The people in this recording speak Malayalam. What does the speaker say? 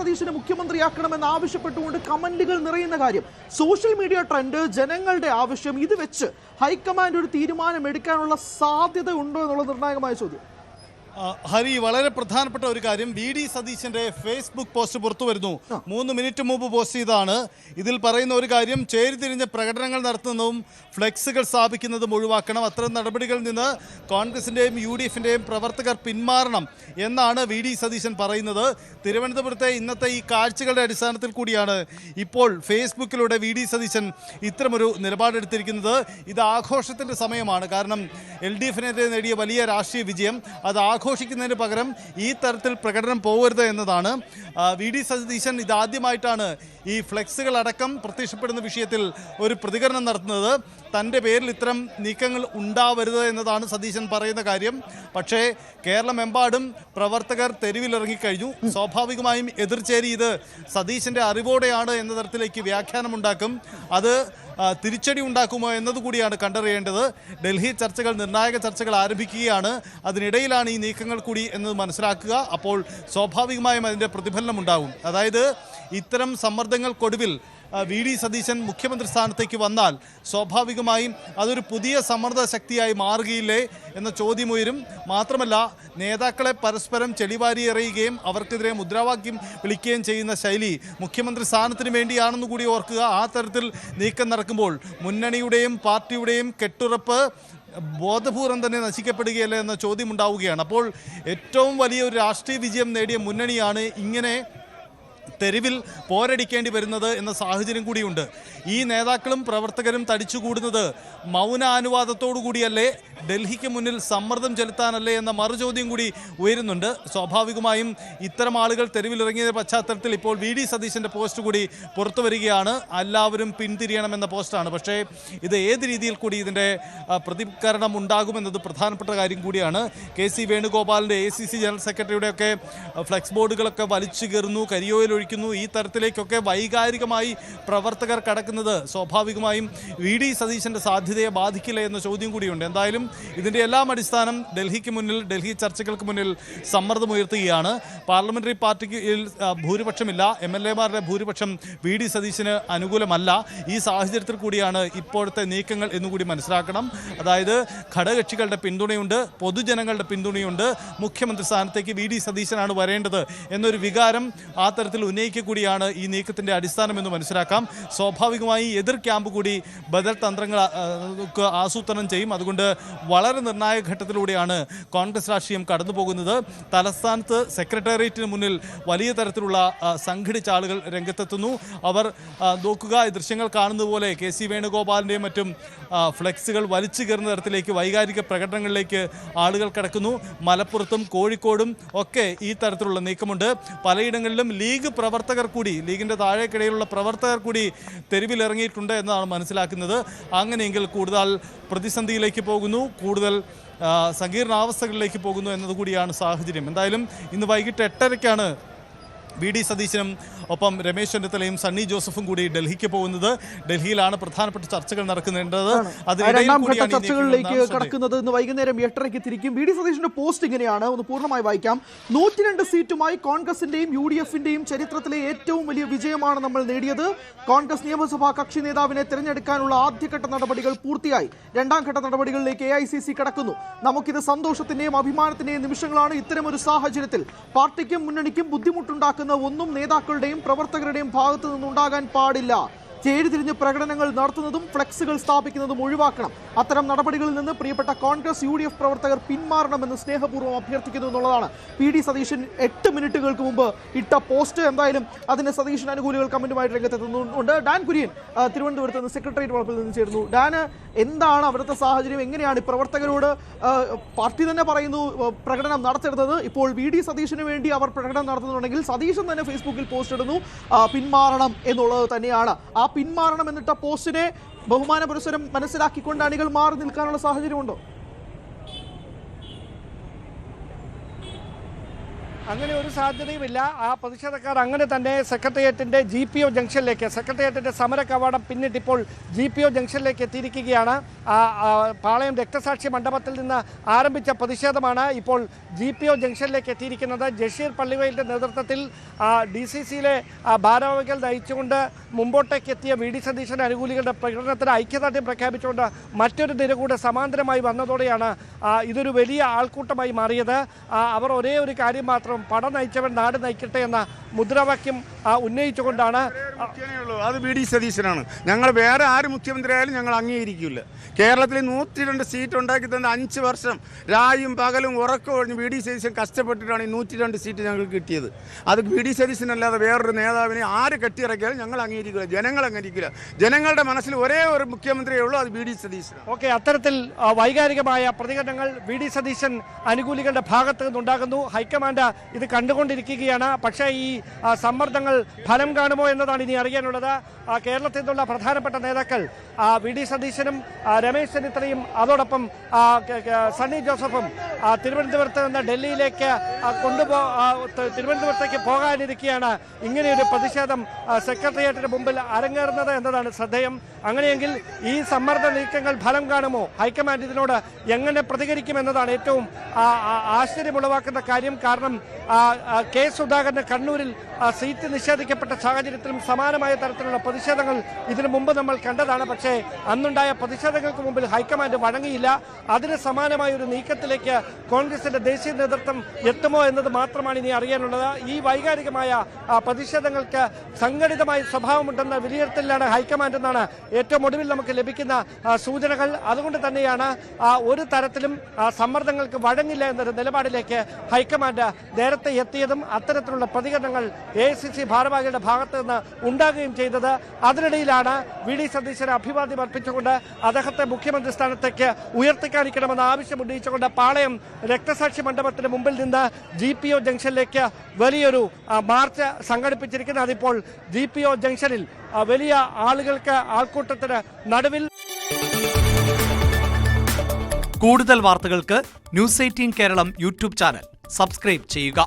സതീശനെ മുഖ്യമന്ത്രിയാക്കണമെന്ന് ആവശ്യപ്പെട്ടുകൊണ്ട് കമന്റുകൾ നിറയുന്ന കാര്യം, സോഷ്യൽ മീഡിയ ട്രെൻഡ്, ജനങ്ങളുടെ ആവശ്യം, ഇത് വെച്ച് ഹൈക്കമാൻഡ് ഒരു തീരുമാനം എടുക്കാനുള്ള സാധ്യത ഉണ്ടോ എന്നുള്ള നിർണായകമായ ചോദ്യം. ഹരി, വളരെ പ്രധാനപ്പെട്ട ഒരു കാര്യം, വി ഡി സതീശന്റെ ഫേസ്ബുക്ക് പോസ്റ്റ് പുറത്തു വരുന്നു. 3 മിനിറ്റ് മുമ്പ് പോസ്റ്റ് ചെയ്താണ്. ഇതിൽ പറയുന്ന ഒരു കാര്യം, ചേരിതിരിഞ്ഞ പ്രകടനങ്ങൾ നടത്തുന്നതും ഫ്ലെക്സുകൾ സ്ഥാപിക്കുന്നതും ഒഴിവാക്കണം. അത്തരം നടപടികളിൽ നിന്ന് കോൺഗ്രസിന്റെയും UDFന്റെയും പ്രവർത്തകർ പിന്മാറണം എന്നാണ് വി ഡി സതീശൻ പറയുന്നത്. തിരുവനന്തപുരത്തെ ഇന്നത്തെ ഈ കാഴ്ചകളുടെ അടിസ്ഥാനത്തിൽ കൂടിയാണ് ഇപ്പോൾ ഫേസ്ബുക്കിലൂടെ വി ഡി സതീശൻ ഇത്തരമൊരു നിലപാടെടുത്തിരിക്കുന്നത്. ഇത് ആഘോഷത്തിന്റെ സമയമാണ്. കാരണം LDFനെതിരെ നേടിയ വലിയ രാഷ്ട്രീയ വിജയം, അത് ആഘോഷിക്കുന്നതിന് പകരം ഈ തരത്തിൽ പ്രകടനം പോകരുത് എന്നതാണ്. വി ഡി സതീശൻ ഇതാദ്യമായിട്ടാണ് ഈ ഫ്ലെക്സുകൾ അടക്കം പ്രത്യക്ഷപ്പെടുന്ന വിഷയത്തിൽ ഒരു പ്രതികരണം നടത്തുന്നത്. തൻ്റെ പേരിൽ ഇത്തരം നീക്കങ്ങൾ ഉണ്ടാവരുത് എന്നതാണ് സതീശൻ പറയുന്ന കാര്യം. പക്ഷേ കേരളമെമ്പാടും പ്രവർത്തകർ തെരുവിലിറങ്ങിക്കഴിഞ്ഞു. സ്വാഭാവികമായും എതിർചേരി ഇത് സതീശൻ്റെ അറിവോടെയാണ് എന്ന തരത്തിലേക്ക് വ്യാഖ്യാനമുണ്ടാക്കും. അത് തിരിച്ചടി ഉണ്ടാക്കുമോ എന്നതുകൂടിയാണ് കണ്ടറിയേണ്ടത്. ഡൽഹി ചർച്ചകൾ, നിർണായക ചർച്ചകൾ ആരംഭിക്കുകയാണ്. അതിനിടയിലാണ് ഈ നീക്കങ്ങൾ കൂടി എന്നത് മനസ്സിലാക്കുക. അപ്പോൾ സ്വാഭാവികമായും അതിൻ്റെ പ്രതിഫലനം ഉണ്ടാകും. അതായത് ഇത്തരം സമ്മർദ്ദങ്ങൾക്കൊടുവിൽ വി ഡി സതീശൻ മുഖ്യമന്ത്രി സ്ഥാനത്തേക്ക് വന്നാൽ സ്വാഭാവികമായും അതൊരു പുതിയ സമ്മർദ്ദ ശക്തിയായി മാറുകയില്ലേ എന്ന ചോദ്യമുയരും. മാത്രമല്ല, നേതാക്കളെ പരസ്പരം ചെളിവാരി എറിയുകയും അവർക്കെതിരെ മുദ്രാവാക്യം വിളിക്കുകയും ചെയ്യുന്ന ശൈലി മുഖ്യമന്ത്രി സ്ഥാനത്തിന് വേണ്ടിയാണെന്ന് കൂടി ഓർക്കുക. ആ തരത്തിൽ നീക്കം നടക്കുമ്പോൾ മുന്നണിയുടെയും പാർട്ടിയുടെയും കെട്ടുറപ്പ് ബോധപൂർവം തന്നെ നശിക്കപ്പെടുകയല്ലേ എന്ന ചോദ്യം ഉണ്ടാവുകയാണ്. അപ്പോൾ ഏറ്റവും വലിയൊരു രാഷ്ട്രീയ വിജയം നേടിയ മുന്നണിയാണ് ഇങ്ങനെ തെരുവിൽ പോരടിക്കേണ്ടി വരുന്നത് എന്ന സാഹചര്യം കൂടിയുണ്ട്. ഈ നേതാക്കളും പ്രവർത്തകരും തടിച്ചുകൂടുന്നത് മൗനാനുവാദത്തോടു കൂടിയല്ലേ, ഡൽഹിക്ക് മുന്നിൽ സമ്മർദ്ദം ചെലുത്താനല്ലേ എന്ന മറുചോദ്യം കൂടി ഉയരുന്നുണ്ട്. സ്വാഭാവികമായും ഇത്തരം ആളുകൾ തെരുവിലിറങ്ങിയ പശ്ചാത്തലത്തിൽ ഇപ്പോൾ വി ഡി സതീശൻ്റെ പോസ്റ്റ് കൂടി പുറത്തു വരികയാണ്. എല്ലാവരും പിന്തിരിയണമെന്ന പോസ്റ്റാണ്. പക്ഷേ ഇത് ഏത് രീതിയിൽ കൂടി ഇതിൻ്റെ പ്രതികരണം ഉണ്ടാകുമെന്നത് പ്രധാനപ്പെട്ട കാര്യം കൂടിയാണ്. KC വേണുഗോപാലിൻ്റെ ACC ജനറൽ സെക്രട്ടറിയുടെയൊക്കെ ഫ്ലെക്സ് ബോർഡുകളൊക്കെ വലിച്ചു കയറുന്നു, കരിയോയിലൊഴിക്കുന്നു. ഈ തരത്തിലേക്കൊക്കെ വൈകാരികമായി പ്രവർത്തകർ കടക്കുന്നത് സ്വാഭാവികമായും വി ഡി സതീശൻ്റെ സാധ്യതയെ ബാധിക്കില്ല എന്ന ചോദ്യം കൂടിയുണ്ട്. എന്തായാലും ഇതിൻ്റെ എല്ലാം അടിസ്ഥാനം ഡൽഹിക്ക് മുന്നിൽ, ഡൽഹി ചർച്ചകൾക്ക് മുന്നിൽ സമ്മർദ്ദമുയർത്തുകയാണ്. പാർലമെന്ററി പാർട്ടിക്ക് ഭൂരിപക്ഷമില്ല. MLA-മാരുടെ ഭൂരിപക്ഷം വി ഡി സതീശന് അനുകൂലമല്ല. ഈ സാഹചര്യത്തിൽ കൂടിയാണ് ഇപ്പോഴത്തെ നീക്കങ്ങൾ എന്നുകൂടി മനസ്സിലാക്കണം. അതായത് ഘടകകക്ഷികളുടെ പിന്തുണയുണ്ട്, പൊതുജനങ്ങളുടെ പിന്തുണയുണ്ട്. മുഖ്യമന്ത്രി സ്ഥാനത്തേക്ക് വി ഡി സതീശനാണ് വരേണ്ടത് എന്നൊരു വികാരം ആ തരത്തിൽ ഉന്നയിക്കൂടിയാണ് ഈ നീക്കത്തിൻ്റെ അടിസ്ഥാനമെന്ന് മനസ്സിലാക്കാം. സ്വാഭാവികമായി എതിർ ക്യാമ്പ് കൂടി ബദൽ തന്ത്രങ്ങൾ ആസൂത്രണം ചെയ്യും. അതുകൊണ്ട് വളരെ നിർണായക ഘട്ടത്തിലൂടെയാണ് കോൺഗ്രസ് രാഷ്ട്രീയം കടന്നു പോകുന്നത്. തലസ്ഥാനത്ത് സെക്രട്ടേറിയറ്റിന് മുന്നിൽ വലിയ തരത്തിലുള്ള സംഘടിച്ച ആളുകൾ രംഗത്തെത്തുന്നു. അവർ നോക്കുക, ഈ ദൃശ്യങ്ങൾ കാണുന്നത് പോലെ KC വേണുഗോപാലിൻ്റെയും മറ്റും ഫ്ലെക്സുകൾ വലിച്ചു കയറുന്ന തരത്തിലേക്ക് വൈകാരിക പ്രകടനങ്ങളിലേക്ക് ആളുകൾ കടക്കുന്നു. മലപ്പുറത്തും കോഴിക്കോടും ഒക്കെ ഈ തരത്തിലുള്ള നീക്കമുണ്ട്. പലയിടങ്ങളിലും ലീഗ് പ്രവർത്തകർ കൂടി, ലീഗിൻ്റെ താഴേക്കിടയിലുള്ള പ്രവർത്തകർ കൂടി തെരുവിലിറങ്ങിയിട്ടുണ്ട് എന്നതാണ് മനസ്സിലാക്കുന്നത്. അങ്ങനെയെങ്കിൽ കൂടുതൽ പ്രതിസന്ധിയിലേക്ക് പോകുന്നു, കൂടുതൽ സങ്കീർണാവസ്ഥകളിലേക്ക് പോകുന്നു എന്നതുകൂടിയാണ് സാഹചര്യം. എന്തായാലും ഇന്ന് വൈകിട്ട് 8:30-ക്കാണ് വി ഡി സതീശനും ഒപ്പം രമേശ് ചെന്നിത്തലയും സണ്ണി ജോസഫും കൂടി ഡൽഹിക്ക് പോകുന്നത്. ഡൽഹിയിലാണ് പ്രധാനപ്പെട്ട ചർച്ചകൾ നടക്കുന്നുണ്ടത്. രണ്ടാം ഘട്ട ചർച്ചകളിലേക്ക് കടക്കുന്നത് ഇന്ന് വൈകുന്നേരം 8:30-ക്ക് തിരിക്കും. വി ഡി സതീശന്റെ പോസ്റ്റ് ഇങ്ങനെയാണ്, ഒന്ന് പൂർണ്ണമായി വായിക്കാം. 102 സീറ്റുമായി കോൺഗ്രസിന്റെയും UDFന്റെയും ചരിത്രത്തിലെ ഏറ്റവും വലിയ വിജയമാണ് നമ്മൾ നേടിയത്. കോൺഗ്രസ് നിയമസഭാ കക്ഷി നേതാവിനെ തിരഞ്ഞെടുക്കാനുള്ള ആദ്യഘട്ട നടപടികൾ പൂർത്തിയായി. രണ്ടാം ഘട്ട നടപടികളിലേക്ക് AICC കടക്കുന്നു. നമുക്കിത് സന്തോഷത്തിന്റെയും അഭിമാനത്തിന്റെയും നിമിഷങ്ങളാണ്. ഇത്തരമൊരു സാഹചര്യത്തിൽ പാർട്ടിക്കും മുന്നണിക്കും ബുദ്ധിമുട്ടുണ്ടാക്കുന്ന ഒന്നും നേതാക്കളുടെയും പ്രവർത്തകരുടെയും ഭാഗത്തു നിന്നുണ്ടാകാൻ പാടില്ല. ചേരിതിരിഞ്ഞ് പ്രകടനങ്ങൾ നടത്തുന്നതും ഫ്ലെക്സുകൾ സ്ഥാപിക്കുന്നതും ഒഴിവാക്കണം. അത്തരം നടപടികളിൽ നിന്ന് പ്രിയപ്പെട്ട കോൺഗ്രസ് UDF പ്രവർത്തകർ പിന്മാറണമെന്ന് സ്നേഹപൂർവ്വം അഭ്യർത്ഥിക്കുന്നു എന്നുള്ളതാണ് PD സതീശൻ 8 മിനിറ്റുകൾക്ക് മുമ്പ് ഇട്ട പോസ്റ്റ്. എന്തായാലും അതിന് സതീശൻ അനുകൂലികൾ കമന്റുമായിട്ട് രംഗത്തെത്തുന്നുണ്ട്. ഡാൻ കുര്യൻ തിരുവനന്തപുരത്ത് നിന്ന് സെക്രട്ടേറിയറ്റ് വളപ്പിൽ നിന്ന് ചേർന്നു. ഡാന്, എന്താണ് അവിടുത്തെ സാഹചര്യം? എങ്ങനെയാണ് പ്രവർത്തകരോട് പാർട്ടി തന്നെ പറയുന്നു പ്രകടനം നടത്തരുത്, ഇപ്പോൾ വി ഡി സതീശന് വേണ്ടി അവർ പ്രകടനം നടത്തുന്നുണ്ടെങ്കിൽ സതീശൻ തന്നെ ഫേസ്ബുക്കിൽ പോസ്റ്റ് ഇടുന്നു പിന്മാറണം എന്നുള്ളത് തന്നെയാണ്. ആ പിന്മാറണം എന്നിട്ട പോസ്റ്റിനെ ബഹുമാന പുരസ്സരം മനസ്സിലാക്കിക്കൊണ്ട് അണികൾ മാറി നിൽക്കാനുള്ള സാഹചര്യമുണ്ടോ? അങ്ങനെ ഒരു സാധ്യതയുമില്ല. ആ പ്രതിഷേധക്കാർ അങ്ങനെ തന്നെ സെക്രട്ടേറിയറ്റിൻ്റെ GPO ജംഗ്ഷനിലേക്ക്, സെക്രട്ടേറിയറ്റിൻ്റെ സമര കവാടം പിന്നിട്ട് ഇപ്പോൾ GPO ജംഗ്ഷനിലേക്ക് എത്തിയിരിക്കുകയാണ്. പാളയം രക്തസാക്ഷി മണ്ഡപത്തിൽ നിന്ന് ആരംഭിച്ച പ്രതിഷേധമാണ് ഇപ്പോൾ GPO ജംഗ്ഷനിലേക്ക് എത്തിയിരിക്കുന്നത്. ജഷീർ പള്ളിവയലിൻ്റെ നേതൃത്വത്തിൽ DCCയിലെ ഭാരവാഹികൾ നയിച്ചുകൊണ്ട് മുമ്പോട്ടേക്ക് എത്തിയ VD സതീശൻ അനുകൂലികളുടെ പ്രകടനത്തിന് ഐക്യദാർഢ്യം പ്രഖ്യാപിച്ചുകൊണ്ട് മറ്റൊരു നിര കൂടെ സമാന്തരമായി വന്നതോടെയാണ് ഇതൊരു വലിയ ആൾക്കൂട്ടമായി മാറിയത്. അവർ ഒരേ ഒരു കാര്യം മാത്രം, പട നയിച്ചവൻ നാട് നയിക്കട്ടെ എന്ന മുദ്രാവാക്യം ഉന്നയിച്ചുകൊണ്ടാണ്. അത് VD സതീശനാണ്. ഞങ്ങൾ വേറെ ആര് മുഖ്യമന്ത്രിയായാലും ഞങ്ങൾ അംഗീകരിക്കില്ല. കേരളത്തിൽ 102 സീറ്റ് ഉണ്ടാക്കി തന്ന 5 വർഷം രായും പകലും ഉറക്കം ഒഴിഞ്ഞ് VD സതീശൻ കഷ്ടപ്പെട്ടിട്ടാണ് ഈ 102 സീറ്റ് ഞങ്ങൾക്ക് കിട്ടിയത്. അത് VD സതീശനല്ലാതെ വേറൊരു നേതാവിനെ ആര് കെട്ടിയിറക്കിയാലും ഞങ്ങൾ അംഗീകരിക്കില്ല, ജനങ്ങൾ അംഗീകരിക്കില്ല. ജനങ്ങളുടെ മനസ്സിൽ ഒരേ ഒരു മുഖ്യമന്ത്രിയേ ഉള്ളൂ, അത് VD സതീശൻ. ഓക്കെ, അത്തരത്തിൽ വൈകാരികമായ പ്രതികരണങ്ങൾ VD സതീശൻ അനുകൂലികളുടെ ഭാഗത്ത് നിന്നുണ്ടാകുന്നു. ഹൈക്കമാൻഡ് ഇത് കണ്ടുകൊണ്ടിരിക്കുകയാണ്. പക്ഷേ ഈ സമ്മർദ്ദങ്ങൾ ഫലം കാണുമോ എന്നതാണ് ഇനി അറിയാനുള്ളത്. കേരളത്തിൽ നിന്നുള്ള പ്രധാനപ്പെട്ട നേതാക്കൾ VD സതീശനും രമേശ് ചെന്നിത്തലയും അതോടൊപ്പം സണ്ണി ജോസഫും തിരുവനന്തപുരത്ത് നിന്ന് ഡൽഹിയിലേക്ക് തിരുവനന്തപുരത്തേക്ക് പോകാനിരിക്കുകയാണ്. ഇങ്ങനെയൊരു പ്രതിഷേധം സെക്രട്ടേറിയറ്റിന് മുമ്പിൽ അരങ്ങേറുന്നത് എന്നതാണ് ശ്രദ്ധേയം. അങ്ങനെയെങ്കിൽ ഈ സമ്മർദ്ദ നീക്കങ്ങൾ ഫലം കാണുമോ? ഹൈക്കമാൻഡ് ഇതിനോട് എങ്ങനെ പ്രതികരിക്കുമെന്നതാണ് ഏറ്റവും ആശ്ചര്യമുളവാക്കുന്ന കാര്യം. കാരണം കെ സുധാകരന് കണ്ണൂരിൽ സീറ്റ് നിഷേധിക്കപ്പെട്ട സാഹചര്യത്തിലും സമാനമായ തരത്തിലുള്ള പ്രതിഷേധങ്ങൾ ഇതിനു മുമ്പ് നമ്മൾ കണ്ടതാണ്. പക്ഷേ അന്നുണ്ടായ പ്രതിഷേധങ്ങൾക്ക് മുമ്പിൽ ഹൈക്കമാൻഡ് വഴങ്ങിയില്ല. അതിന് സമാനമായ ഒരു നീക്കത്തിലേക്ക് കോൺഗ്രസിന്റെ ദേശീയ നേതൃത്വം എത്തുമോ എന്നത് മാത്രമാണ് ഇനി അറിയാനുള്ളത്. ഈ വൈകാരികമായ പ്രതിഷേധങ്ങൾക്ക് സംഘടിതമായ സ്വഭാവമുണ്ടെന്ന വിലയിരുത്തലിലാണ് ഹൈക്കമാൻഡ് എന്നാണ് ഏറ്റവും ഒടുവിൽ നമുക്ക് ലഭിക്കുന്ന സൂചനകൾ. അതുകൊണ്ട് തന്നെയാണ് ഒരു തരത്തിലും സമ്മർദ്ദങ്ങൾക്ക് വഴങ്ങില്ല എന്നൊരു നിലപാടിലേക്ക് ഹൈക്കമാൻഡ് നേരത്തെ എത്തിയതും അത്തരത്തിലുള്ള പ്രതികരണങ്ങൾ AICC ഭാരവാഹികളുടെ ഭാഗത്ത് നിന്ന് ഉണ്ടാകുകയും ചെയ്തത്. അതിനിടയിലാണ് VD സതീശന് അഭിവാദ്യം അർപ്പിച്ചുകൊണ്ട് അദ്ദേഹത്തെ മുഖ്യമന്ത്രി സ്ഥാനത്തേക്ക് ഉയർത്തിക്കാണിക്കണമെന്ന ആവശ്യം ഉന്നയിച്ചുകൊണ്ട് പാളയം രക്തസാക്ഷി മണ്ഡപത്തിന് മുമ്പിൽ നിന്ന് GPO ജംഗ്ഷനിലേക്ക് വലിയൊരു മാർച്ച് സംഘടിപ്പിച്ചിരിക്കുന്നത്. അതിപ്പോൾ GPO ജംഗ്ഷനിൽ വലിയ ആൾക്കൂട്ടത്തിന് നടുവിൽ. കൂടുതൽ വാർത്തകൾക്ക് News 18 Keralam YouTube channel subscribe ചെയ്യുക.